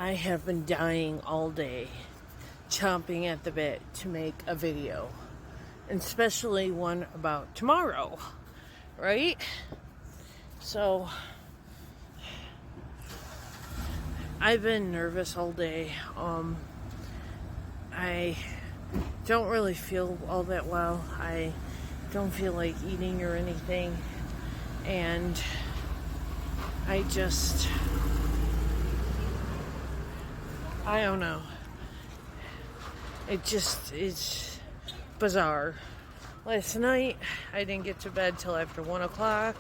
I have been dying all day, chomping at the bit to make a video, and especially one about tomorrow, right? So, I've been nervous all day. I don't really feel all that well. I don't feel like eating or anything, and I don't know. It's bizarre. Last night, I didn't get to bed till after 1 o'clock,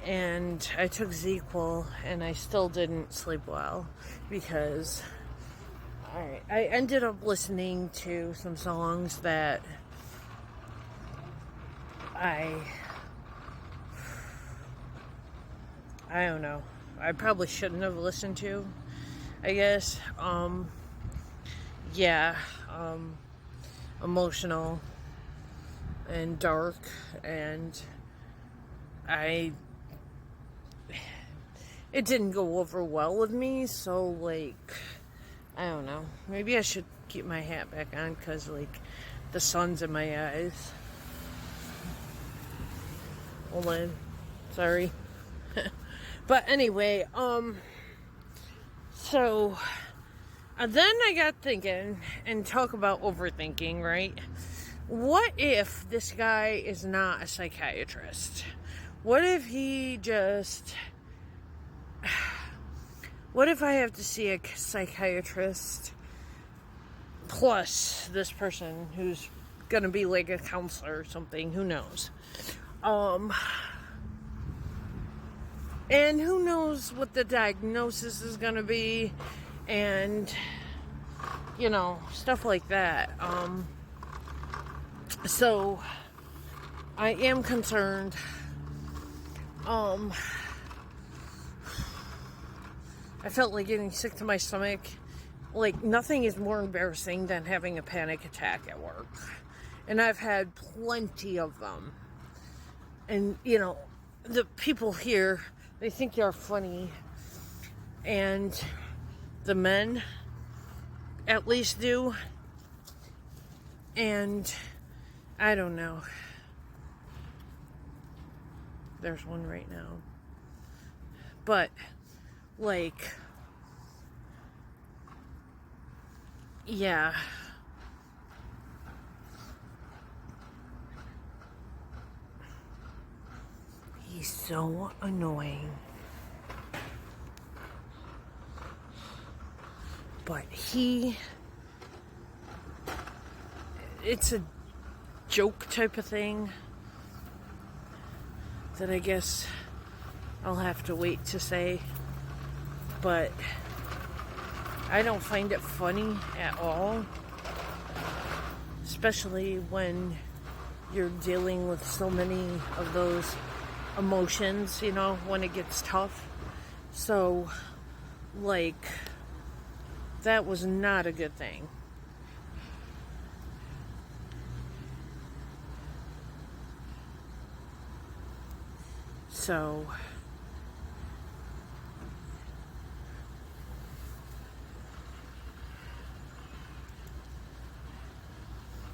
and I took ZzzQuil, and I still didn't sleep well because I ended up listening to some songs that I don't know. I probably shouldn't have listened to, I guess. Emotional and dark, and it didn't go over well with me, so, I don't know. Maybe I should keep my hat back on, because, the sun's in my eyes. Hold on. Sorry. But anyway, so then I got thinking, and talk about overthinking, right? What if this guy is not a psychiatrist? What if what if I have to see a psychiatrist plus this person who's gonna be like a counselor or something? Who knows? And who knows what the diagnosis is gonna be, and stuff like that. So I am concerned. I felt like getting sick to my stomach. Nothing is more embarrassing than having a panic attack at work. And I've had plenty of them. And, the people here, they think you're funny. And the men at least do. And I don't know. There's one right now. But, yeah. He's so annoying. But it's a joke type of thing that I guess I'll have to wait to say. But I don't find it funny at all. Especially when you're dealing with so many of those emotions, when it gets tough. So, that was not a good thing. So,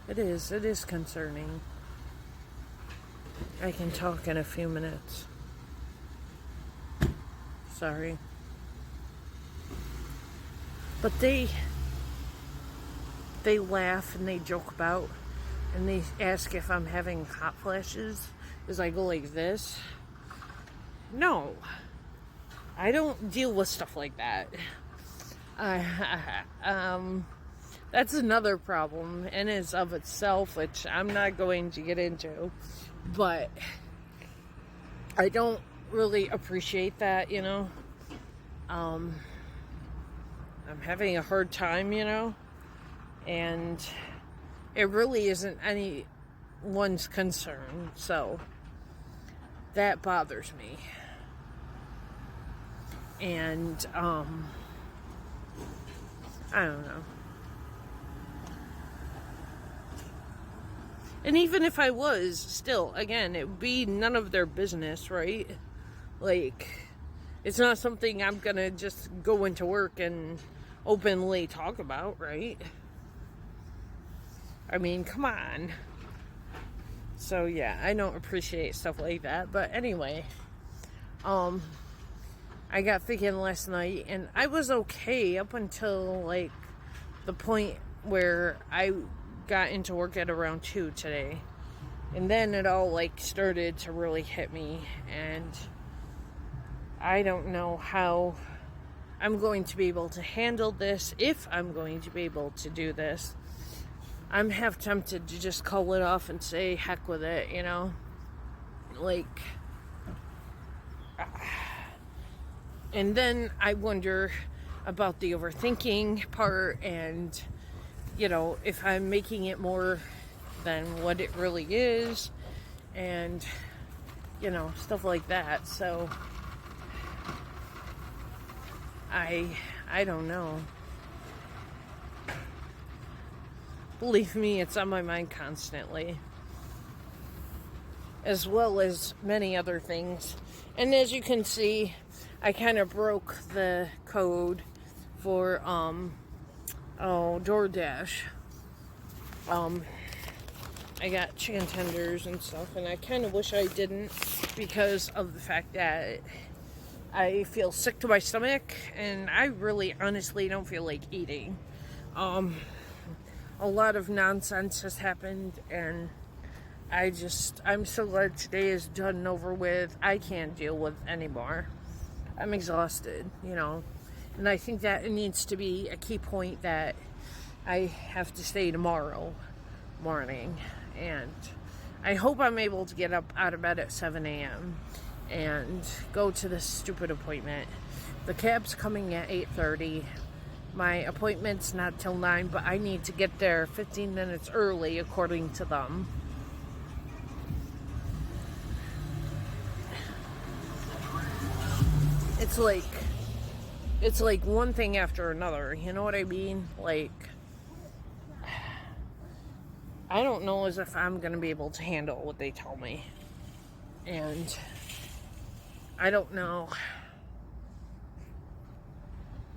it is concerning. I can talk in a few minutes. Sorry. But they laugh and they joke about, and they ask if I'm having hot flashes as I go like this. No, I don't deal with stuff like that. That's another problem in and of itself, which I'm not going to get into. But I don't really appreciate that, I'm having a hard time, and it really isn't anyone's concern, so that bothers me. And I don't know. And even if I was, still, again, it would be none of their business, right? It's not something I'm gonna just go into work and openly talk about, right? I mean, come on. So yeah, I don't appreciate stuff like that. But anyway, I got thinking last night, and I was okay up until like the point where I got into work at around 2 today. And then it all like started to really hit me, and I don't know how I'm going to be able to handle this, if I'm going to be able to do this. I'm half tempted to just call it off and say heck with it, you know? Like, and then I wonder about the overthinking part, and, you know, if I'm making it more than what it really is, and, you know, stuff like that. So I don't know. Believe me, it's on my mind constantly, as well as many other things. And as you can see, I kind of broke the code for DoorDash. I got chicken tenders and stuff, and I kind of wish I didn't, because of the fact that I feel sick to my stomach, and I really honestly don't feel like eating. A lot of nonsense has happened, and I'm so glad today is done and over with. I can't deal with anymore. I'm exhausted, you know, and I think that it needs to be a key point that I have to stay tomorrow morning, and I hope I'm able to get up out of bed at 7 a.m. and go to this stupid appointment. The cab's coming at 8:30. My appointment's not till 9, but I need to get there 15 minutes early according to them. It's like one thing after another, you know what I mean? Like, I don't know as if I'm going to be able to handle what they tell me. And I don't know.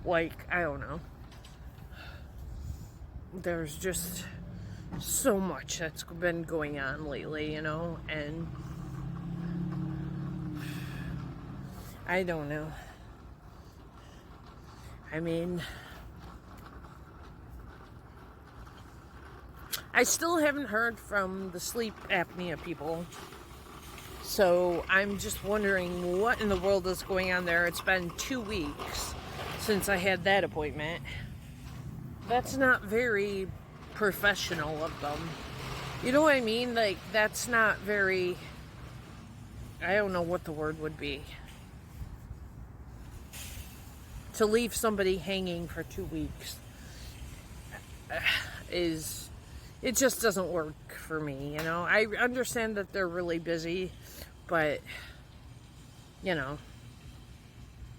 Like, I don't know. There's just so much that's been going on lately, you know, and I don't know. I mean, I still haven't heard from the sleep apnea people. So I'm just wondering what in the world is going on there. It's been 2 weeks since I had that appointment. That's not very professional of them. You know what I mean? Like, that's not very, I don't know what the word would be. To leave somebody hanging for 2 weeks it just doesn't work for me, you know. I understand that they're really busy, but, you know,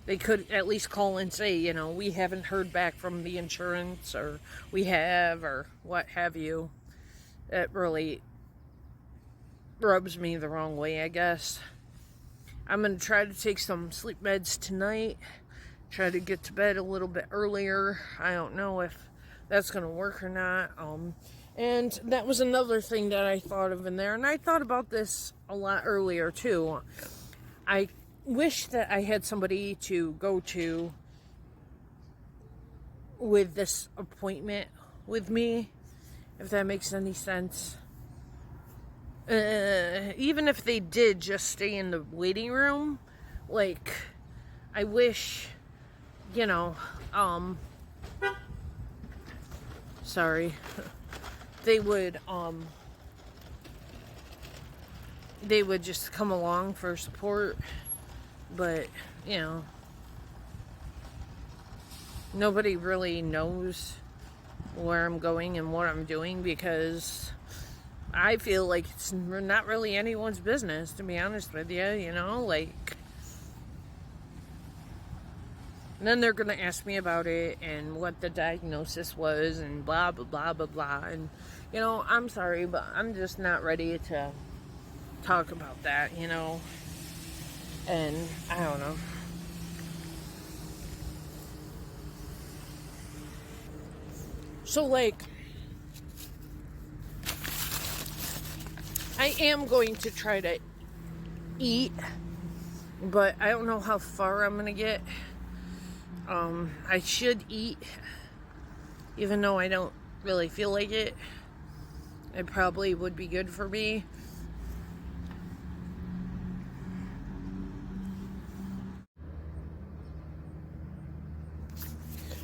they could at least call and say, you know, we haven't heard back from the insurance, or we have, or what have you. It really rubs me the wrong way, I guess. I'm going to try to take some sleep meds tonight. Try to get to bed a little bit earlier. I don't know if that's going to work or not. And that was another thing that I thought of in there. And I thought about this a lot earlier, too. I wish that I had somebody to go to with this appointment with me, if that makes any sense. Even if they did just stay in the waiting room, like, I wish, you know, sorry, they would just come along for support. But, you know, nobody really knows where I'm going and what I'm doing, because I feel like it's not really anyone's business, to be honest with you, you know, like. And then they're going to ask me about it and what the diagnosis was and blah, blah, blah, blah, blah. And, you know, I'm sorry, but I'm just not ready to talk about that, you know. And I don't know. So, like, I am going to try to eat, but I don't know how far I'm going to get. I should eat, even though I don't really feel like it. It probably would be good for me.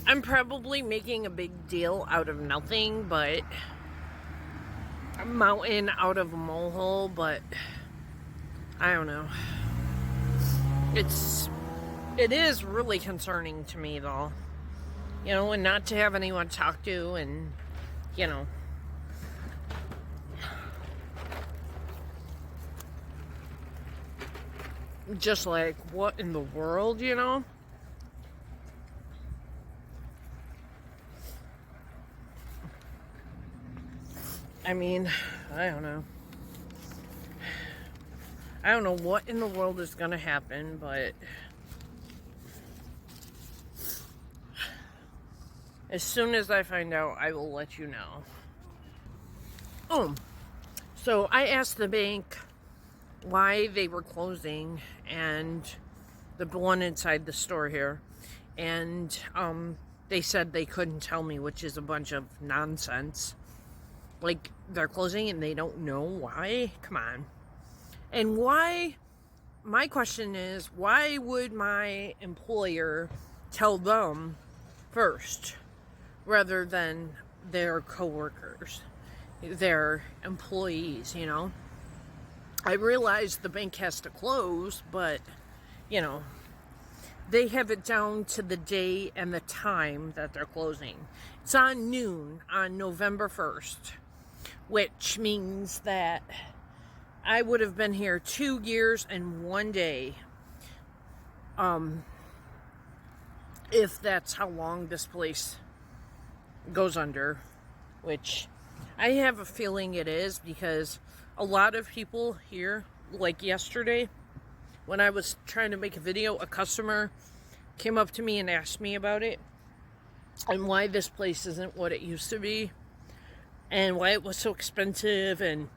I'm probably making a big deal out of nothing, but a mountain out of a molehill, but I don't know. It is really concerning to me, though. You know, and not to have anyone to talk to, and, you know. Just like, what in the world, you know? I mean, I don't know. I don't know what in the world is going to happen, but as soon as I find out, I will let you know. So I asked the bank why they were closing, and the one inside the store here, and they said they couldn't tell me, which is a bunch of nonsense. Like, they're closing and they don't know why? Come on. And why, my question is, why would my employer tell them first rather than their coworkers, their employees, you know? I realize the bank has to close, but, you know, they have it down to the day and the time that they're closing. It's on noon on November 1st. Which means that I would have been here 2 years and 1 day. If that's how long this place goes under. Which I have a feeling it is, because a lot of people here, like yesterday, when I was trying to make a video, a customer came up to me and asked me about it. And why this place isn't what it used to be. And why it was so expensive, and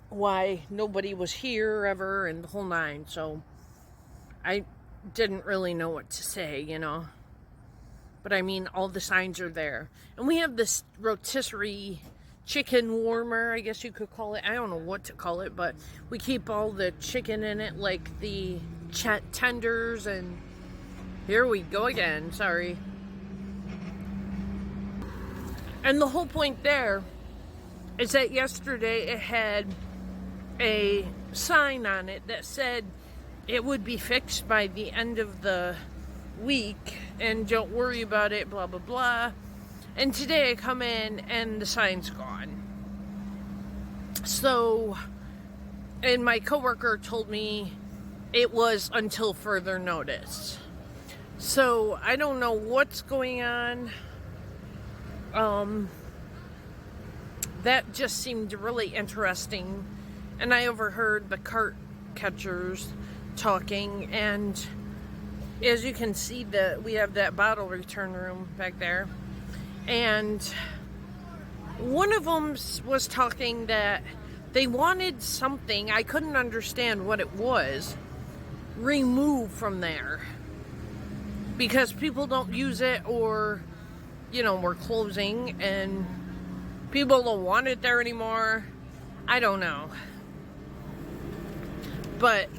why nobody was here ever, and the whole nine. So I didn't really know what to say, you know. But I mean, all the signs are there. And we have this rotisserie chicken warmer, I guess you could call it. I don't know what to call it, but we keep all the chicken in it, like the tenders, and here we go again, sorry. And the whole point there is that yesterday it had a sign on it that said it would be fixed by the end of the week, and don't worry about it, blah, blah, blah. And today I come in and the sign's gone. So, and my coworker told me it was until further notice. So, I don't know what's going on. That just seemed really interesting. And I overheard the cart catchers talking, and as you can see, we have that bottle return room back there. And one of them was talking that they wanted something, I couldn't understand what it was, removed from there. Because people don't use it, or, you know, we're closing and people don't want it there anymore. I don't know. But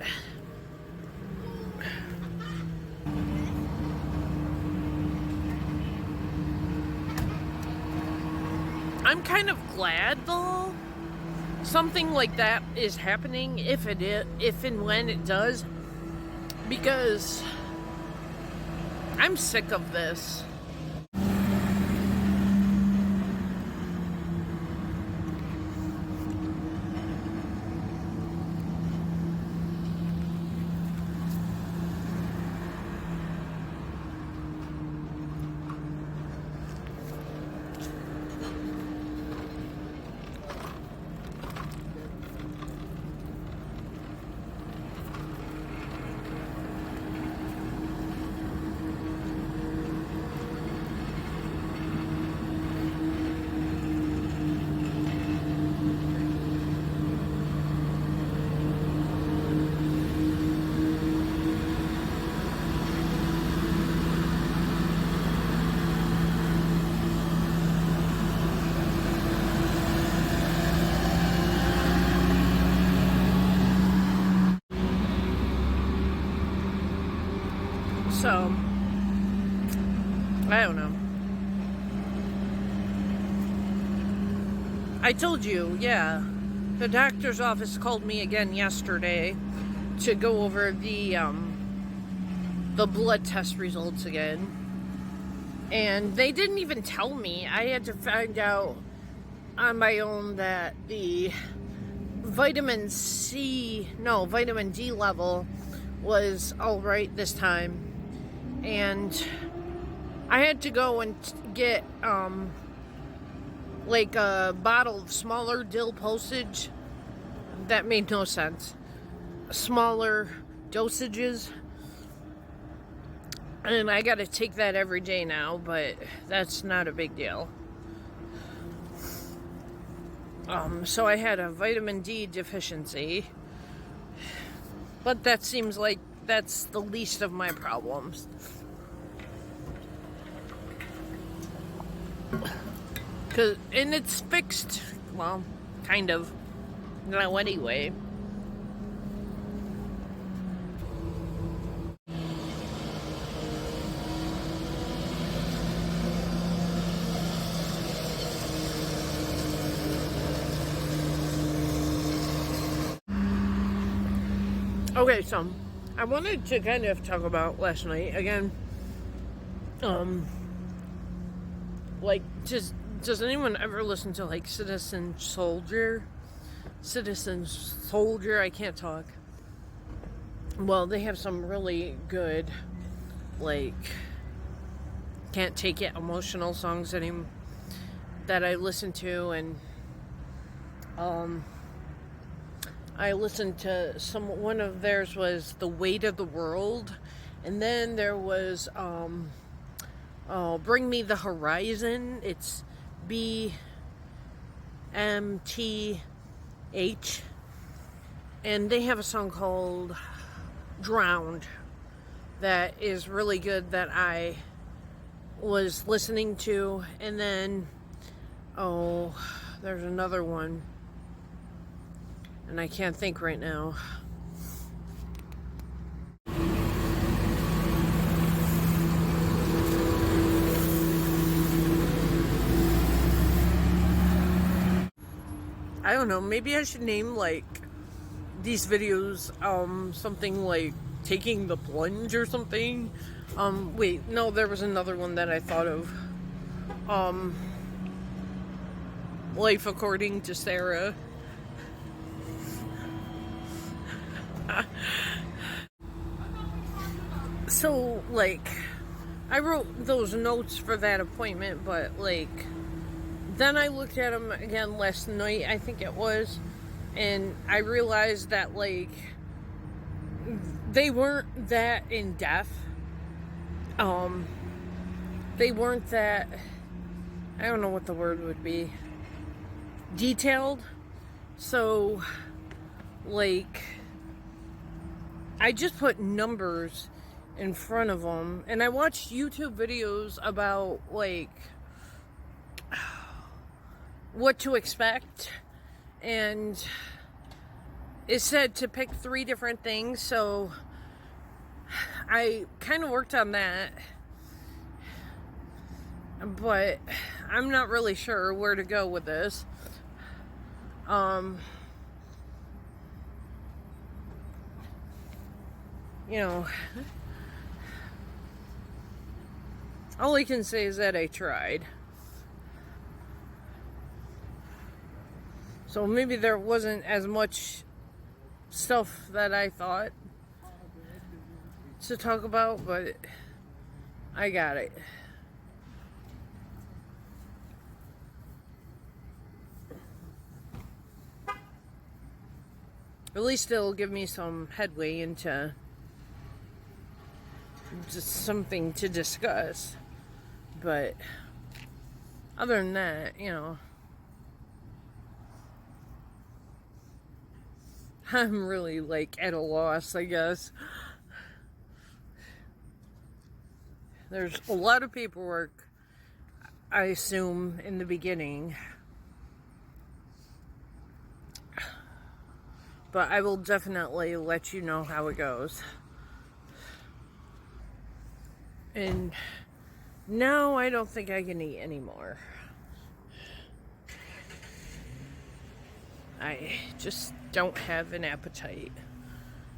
I'm kind of glad, though, something like that is happening, if and when it does, because I'm sick of this. So, I don't know. I told you, yeah. The doctor's office called me again yesterday to go over the blood test results again. And they didn't even tell me. I had to find out on my own that the vitamin D level was all right this time. And I had to go and get like a bottle of smaller dill posage. That made no sense. Smaller dosages. And I gotta take that every day now, but that's not a big deal. So I had a vitamin D deficiency. But that seems like that's the least of my problems. And it's fixed, well, kind of. No, anyway. Okay, so I wanted to kind of talk about last night again. Like, does anyone ever listen to like Citizen Soldier? Citizen Soldier, I can't talk. Well, they have some really good, like, can't take it emotional songs anymore that I listen to, and I listened to one of theirs was The Weight of the World, and then there was Bring Me the Horizon. It's BMTH, and they have a song called Drowned that is really good that I was listening to. And then there's another one and I can't think right now. I don't know, maybe I should name like these videos something like Taking the Plunge or something. Wait, no, there was another one that I thought of. Life According to Sarah. So, like, I wrote those notes for that appointment, but, like, then I looked at them again last night, I think it was, and I realized that, like, they weren't that in depth. They weren't that, I don't know what the word would be, detailed. So, like, I just put numbers in front of them, and I watched YouTube videos about, like, what to expect, and it said to pick 3 different things, so I kind of worked on that, but I'm not really sure where to go with this. You know, all I can say is that I tried. So maybe there wasn't as much stuff that I thought to talk about, but I got it. At least it'll give me some headway into just something to discuss. But other than that, you know, I'm really, like, at a loss, I guess. There's a lot of paperwork, I assume, in the beginning. But I will definitely let you know how it goes. And now I don't think I can eat anymore. I just don't have an appetite.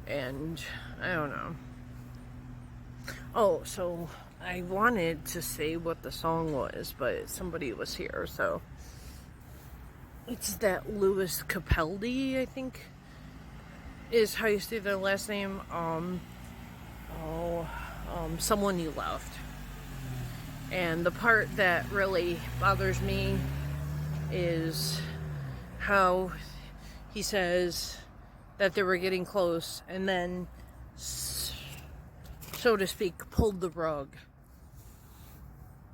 And I don't know. Oh, so I wanted to say what the song was, but somebody was here, so it's that Lewis Capaldi, I think, is how you say their last name. Someone You Loved. And the part that really bothers me is how he says that they were getting close and then, so to speak, pulled the rug.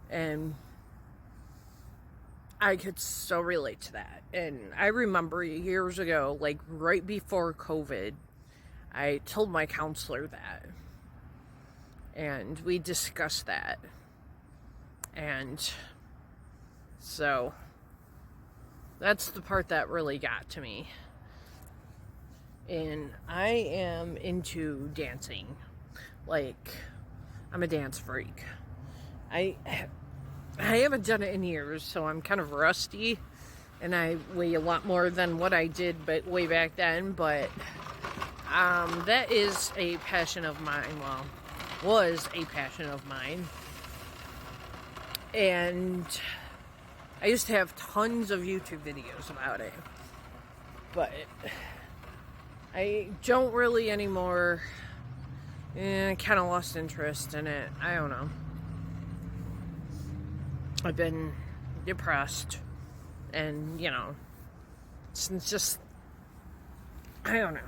And I could so relate to that. And I remember years ago, like right before COVID, I told my counselor that. And we discussed that. And so that's the part that really got to me. And I am into dancing. Like, I'm a dance freak. I haven't done it in years, so I'm kind of rusty. And I weigh a lot more than what I did but way back then. But that is a passion of mine. Well, was a passion of mine. And I used to have tons of YouTube videos about it. But I don't really anymore. I kind of lost interest in it. I don't know. I've been depressed. And, you know, it's just, I don't know.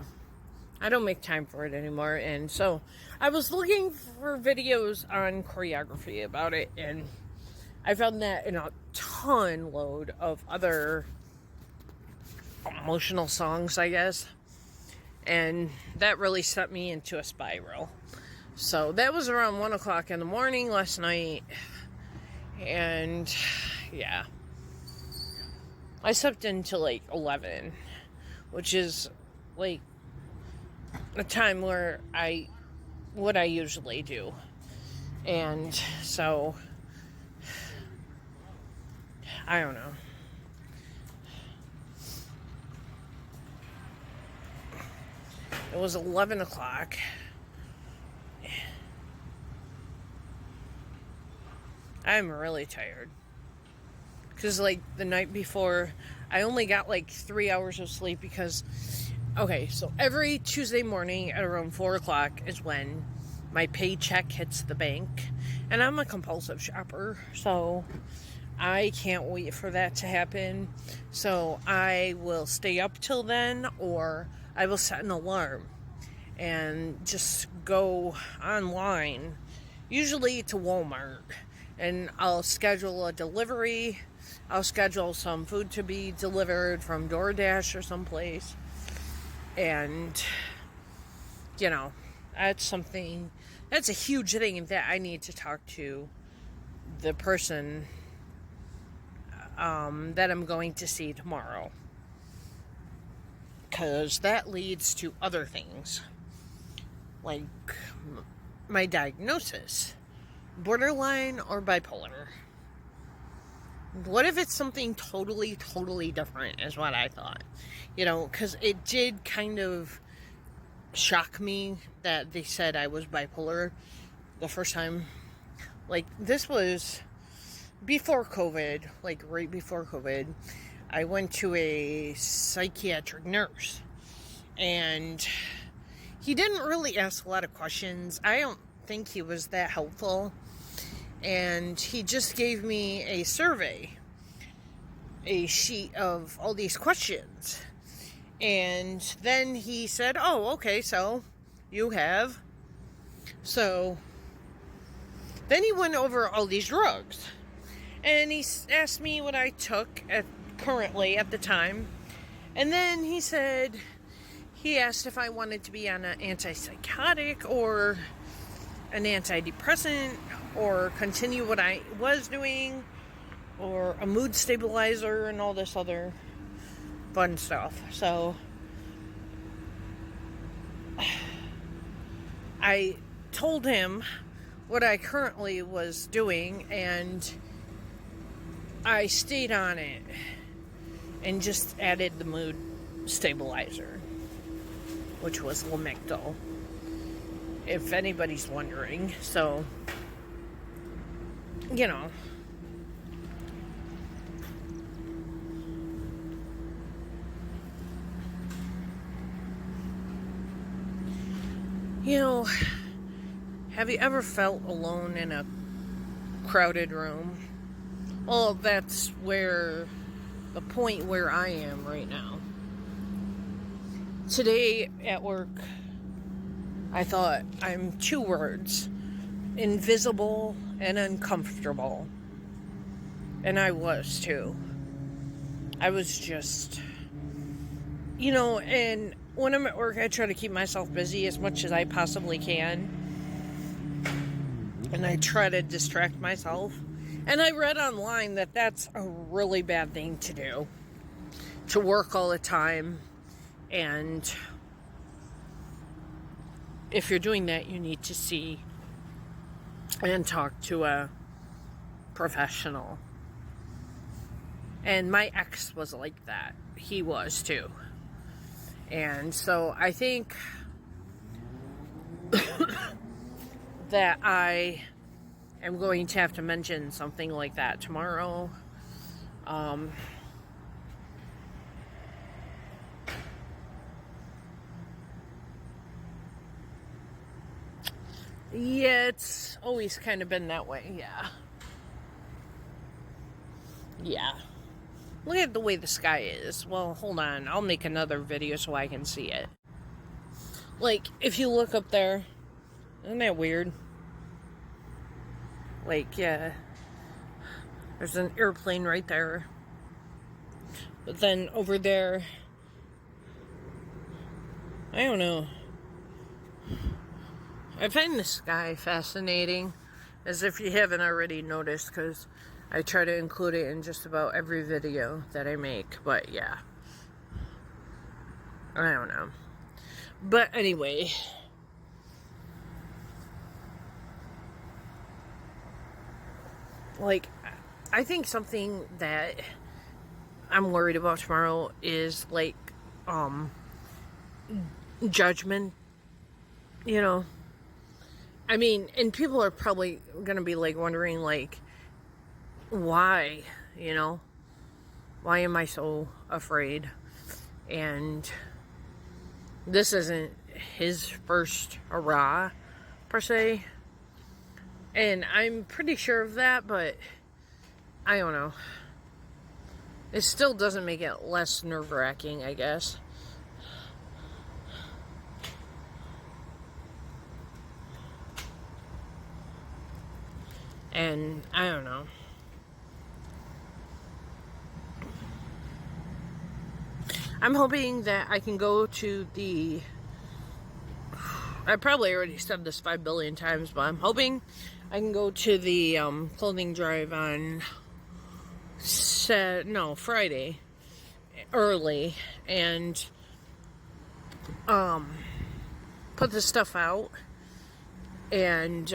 I don't make time for it anymore. And so I was looking for videos on choreography about it. And I found that in a ton load of other emotional songs, I guess. And that really set me into a spiral. So that was around 1 o'clock in the morning last night. And yeah. I slept until like 11, which is like a time where what I usually do. And so I don't know. It was 11 o'clock. I'm really tired. Because, like, the night before, I only got, like, 3 hours of sleep because, okay, so every Tuesday morning at around 4 o'clock is when my paycheck hits the bank. And I'm a compulsive shopper, so I can't wait for that to happen. So I will stay up till then, or I will set an alarm and just go online, usually to Walmart, and I'll schedule a delivery. I'll schedule some food to be delivered from DoorDash or someplace. And, you know, that's a huge thing that I need to talk to the person that I'm going to see tomorrow. Because that leads to other things. Like my diagnosis. Borderline or bipolar. What if it's something totally, totally different is what I thought. You know, because it did kind of shock me that they said I was bipolar the first time. Like, this was before COVID, like right before COVID. I went to a psychiatric nurse. And he didn't really ask a lot of questions. I don't think he was that helpful. And he just gave me a survey, a sheet of all these questions. And then he said, oh, okay, so you have. So then he went over all these drugs. And he asked me what I took currently at the time. And then he asked if I wanted to be on an antipsychotic or an antidepressant, or continue what I was doing, or a mood stabilizer, and all this other fun stuff. So I told him what I currently was doing, and I stayed on it and just added the mood stabilizer, which was Lamictal, if anybody's wondering. So, you know, have you ever felt alone in a crowded room? Well, that's where the point where I am right now. Today at work, I thought I'm two words: invisible and uncomfortable. And I was too. I was just, and when I'm at work, I try to keep myself busy as much as I possibly can. And I try to distract myself. And I read online that that's a really bad thing to do. To work all the time. And if you're doing that, you need to see and talk to a professional. And my ex was like that. He was too. And so I think that I am going to have to mention something like that tomorrow. Yeah, it's always kind of been that way, yeah. Yeah. Look at the way the sky is. Well, hold on. I'll make another video so I can see it. Like, if you look up there, isn't that weird? Like, yeah. There's an airplane right there. But then over there, I don't know. I find the sky fascinating, as if you haven't already noticed, because I try to include it in just about every video that I make. But yeah, I don't know. But anyway, like, I think something that I'm worried about tomorrow is like judgment, I mean, and people are probably gonna be like wondering, like, why, why am I so afraid? And this isn't his first hurrah, per se. And I'm pretty sure of that, but I don't know. It still doesn't make it less nerve-wracking, I guess. And I don't know. I'm hoping that I can go to the... I probably already said this 5 billion times, but I'm hoping I can go to the clothing drive on Friday early and put the stuff out and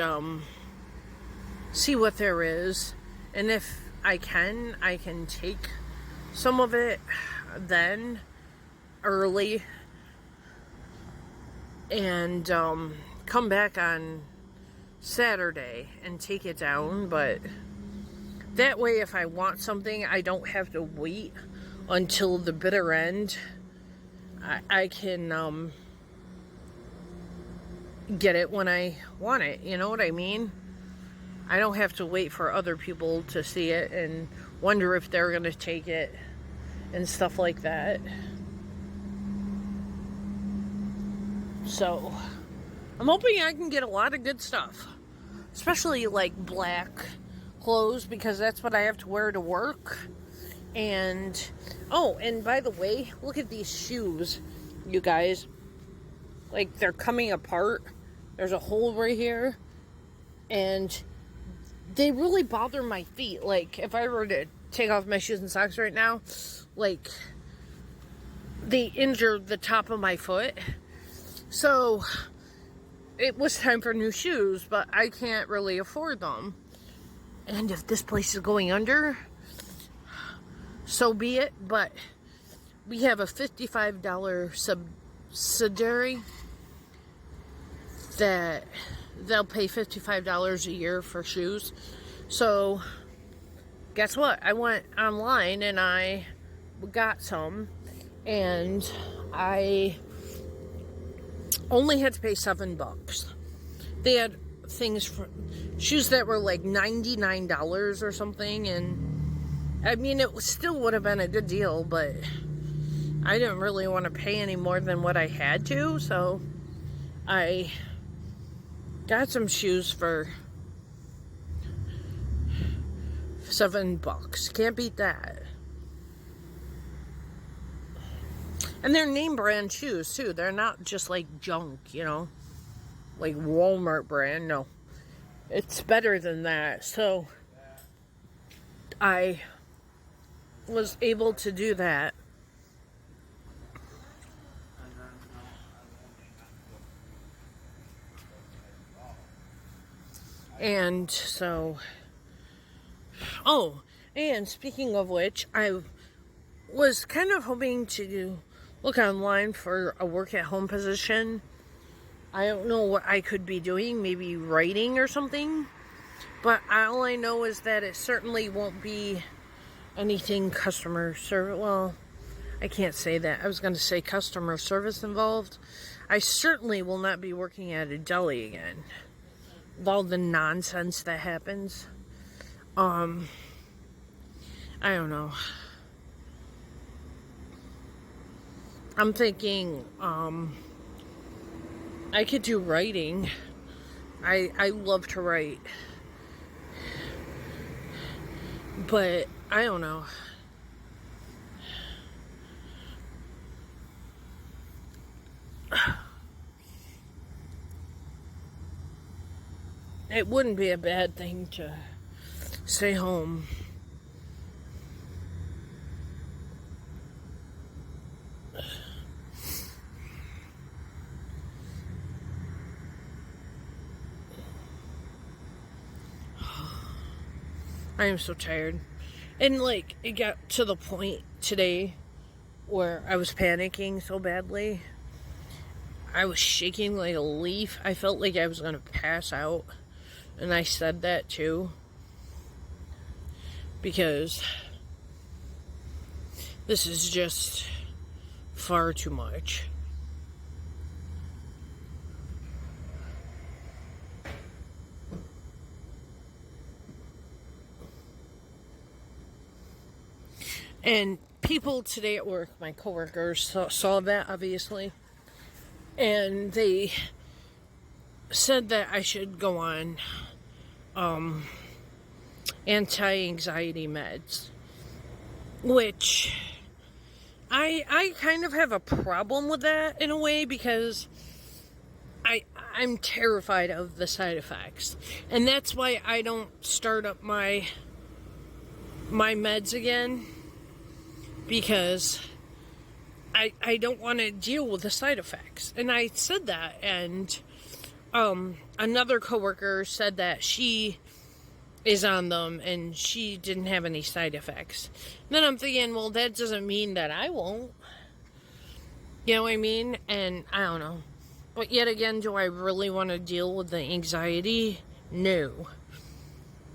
see what there is, and if I can take some of it then early and come back on Saturday and take it down. But that way, if I want something, I don't have to wait until the bitter end. I can get it when I want it, you know what I mean? I don't have to wait for other people to see it and wonder if they're going to take it and stuff like that. So, I'm hoping I can get a lot of good stuff. Especially like black clothes, because that's what I have to wear to work. And, oh, and by the way, look at these shoes, you guys. Like, they're coming apart. There's a hole right here. And they really bother my feet. Like, if I were to take off my shoes and socks right now, like, they injure the top of my foot. So, it was time for new shoes, but I can't really afford them. And if this place is going under, so be it. But we have a $55 subsidiary that they'll pay $55 a year for shoes. So guess what? I went online and I got some, and I only had to pay $7. They had things for shoes that were like $99 or something, and I mean, it still would have been a good deal, but I didn't really want to pay any more than what I had to, so I got some shoes for $7. Can't beat that. And they're name brand shoes too. They're not just like junk, you know, like Walmart brand. No, it's better than that. So I was able to do that. And so, oh, and speaking of which, I was kind of hoping to look online for a work at home position. I don't know what I could be doing, maybe writing or something, but all I know is that it certainly won't be anything customer service. Well, I can't say that. I was going to say customer service involved. I certainly will not be working at a deli again with all the nonsense that happens. I don't know. I'm thinking, I could do writing. I love to write. But, I don't know. It wouldn't be a bad thing to stay home. I am so tired. And like, it got to the point today where I was panicking so badly. I was shaking like a leaf. I felt like I was going to pass out. And I said that too. Because this is just far too much. And people today at work, my coworkers, saw that, obviously. And they said that I should go on anti-anxiety meds. Which, I kind of have a problem with that in a way, because I'm terrified of the side effects. And that's why I don't start up my meds again. Because I don't want to deal with the side effects. And I said that, and another coworker said that she is on them and she didn't have any side effects. And then I'm thinking, well, that doesn't mean that I won't. You know what I mean? And I don't know. But yet again, do I really want to deal with the anxiety? No.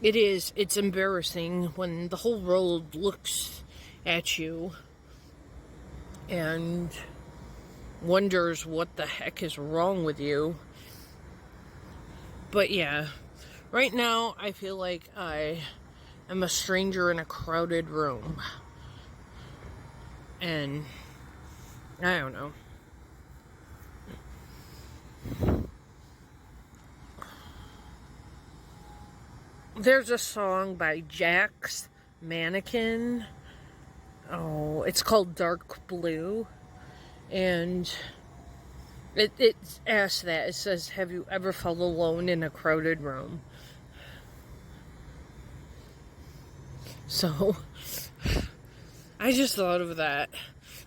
It's embarrassing when the whole world looks at you and wonders what the heck is wrong with you. But yeah, right now I feel like I am a stranger in a crowded room. And I don't know. There's a song by Jack's Mannequin. Oh, it's called Dark Blue. And it asks that. It says, have you ever felt alone in a crowded room? So, I just thought of that.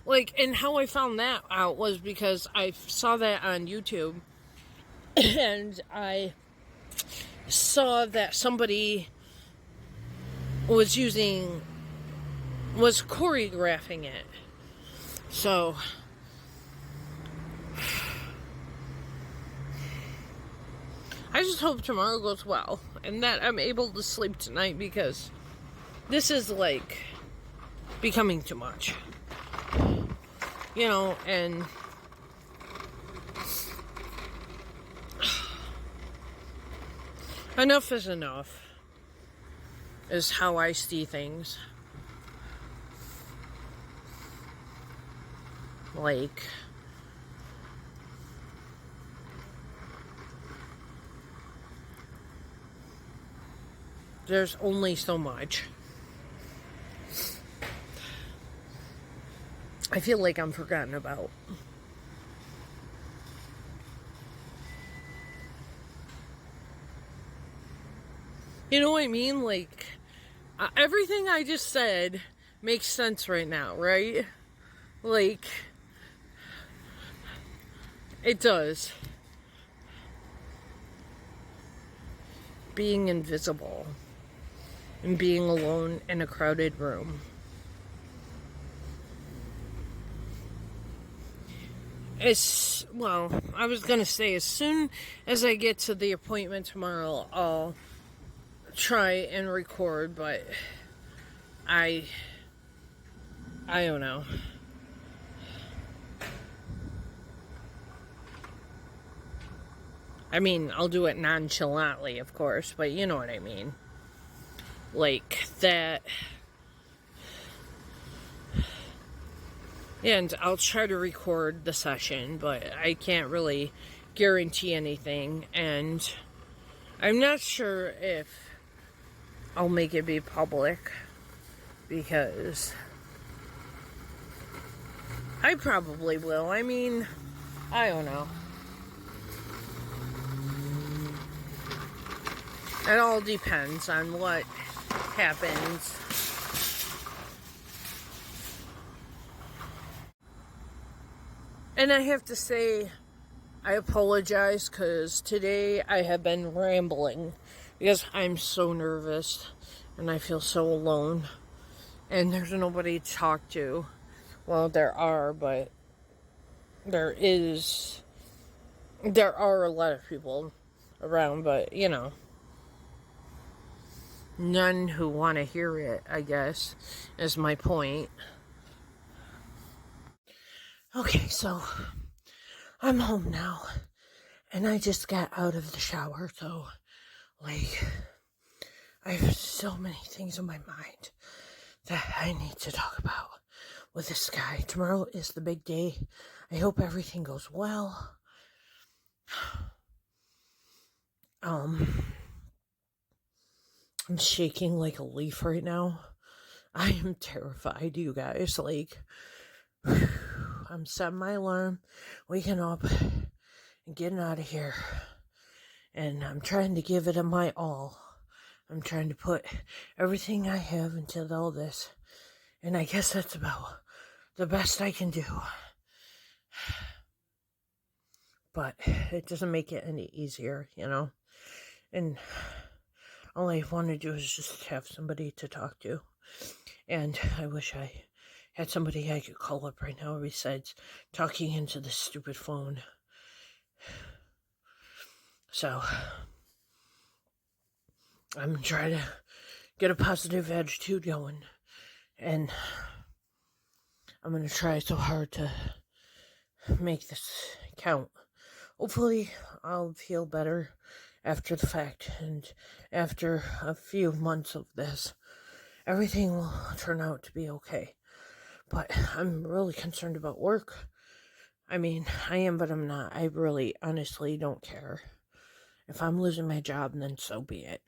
Like, and how I found that out was because I saw that on YouTube. and I saw that somebody was choreographing it. So I just hope tomorrow goes well and that I'm able to sleep tonight, because this is like becoming too much. And enough is enough, is how I see things. Like, there's only so much. I feel like I'm forgotten about. You know what I mean? Like, everything I just said makes sense right now, right? Like, it does. Being invisible and being alone in a crowded room. I was gonna say, as soon as I get to the appointment tomorrow, I'll try and record, but I don't know. I mean, I'll do it nonchalantly, of course, but you know what I mean. Like that. And I'll try to record the session, but I can't really guarantee anything. And I'm not sure if I'll make it be public, because I probably will. I mean, I don't know. It all depends on what happens. And I have to say, I apologize, because today I have been rambling because I'm so nervous and I feel so alone and there's nobody to talk to. Well, there are, but there are a lot of people around, but none who want to hear it, I guess, is my point. Okay, so I'm home now, and I just got out of the shower, so, like, I have so many things in my mind that I need to talk about with this guy. Tomorrow is the big day. I hope everything goes well. I'm shaking like a leaf right now. I am terrified, you guys. Like, I'm setting my alarm, waking up, and getting out of here. And I'm trying to give it my all. I'm trying to put everything I have into all this. And I guess that's about the best I can do. But it doesn't make it any easier, And all I want to do is just have somebody to talk to. And I wish I had somebody I could call up right now besides talking into this stupid phone. So, I'm trying to get a positive attitude going. And I'm going to try so hard to make this count. Hopefully, I'll feel better after the fact. And after a few months of this, everything will turn out to be okay. But I'm really concerned about work. I mean, I am, but I'm not. I really, honestly don't care. If I'm losing my job, then so be it,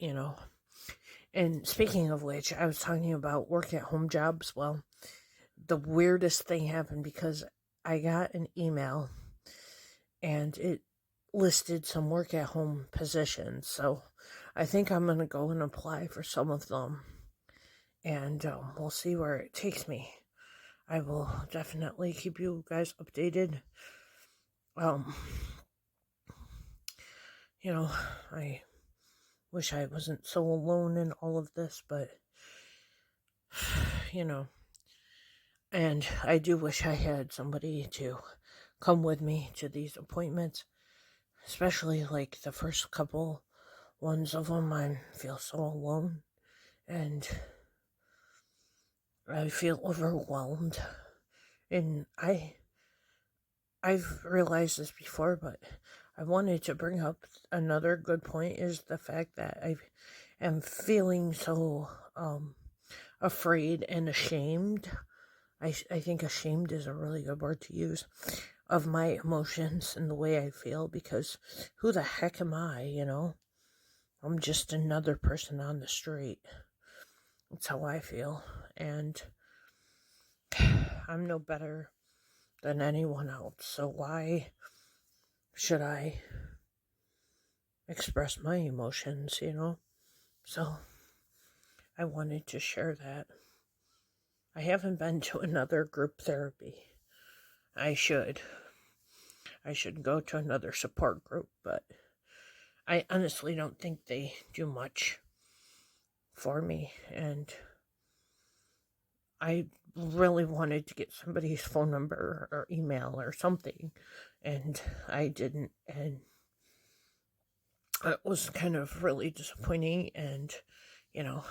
And speaking of which, I was talking about work at home jobs. Well, the weirdest thing happened because I got an email and it listed some work at home positions. So I think I'm going to go and apply for some of them. And we'll see where it takes me. I will definitely keep you guys updated. You know, I wish I wasn't so alone in all of this, but, you know, and I do wish I had somebody to come with me to these appointments, especially like the first couple ones of them. I feel so alone, and I feel overwhelmed. And I've realized this before, but I wanted to bring up another good point is the fact that I am feeling so afraid and ashamed. I think ashamed is a really good word to use of my emotions and the way I feel, because who the heck am I, you know? I'm just another person on the street. That's how I feel. And I'm no better than anyone else. So why should I express my emotions, you know? So I wanted to share that. I haven't been to another group therapy. I should. I should go to another support group, but I honestly don't think they do much for me. And I really wanted to get somebody's phone number or email or something, and I didn't. And it was kind of really disappointing. And, you know,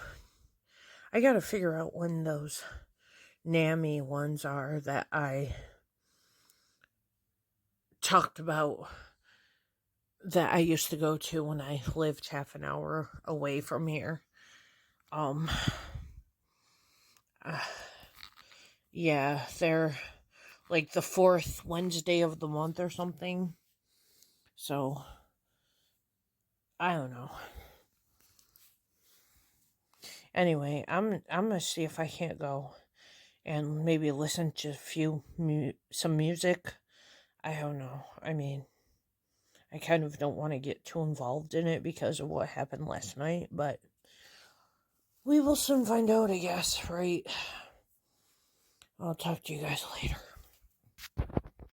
I got to figure out when those NAMI ones are that I talked about that I used to go to when I lived half an hour away from here. Yeah, they're like the fourth Wednesday of the month or something. So, I don't know. Anyway, I'm gonna see if I can't go and maybe listen to some music. I don't know. I mean, I kind of don't want to get too involved in it because of what happened last night, but we will soon find out, I guess, right? I'll talk to you guys later.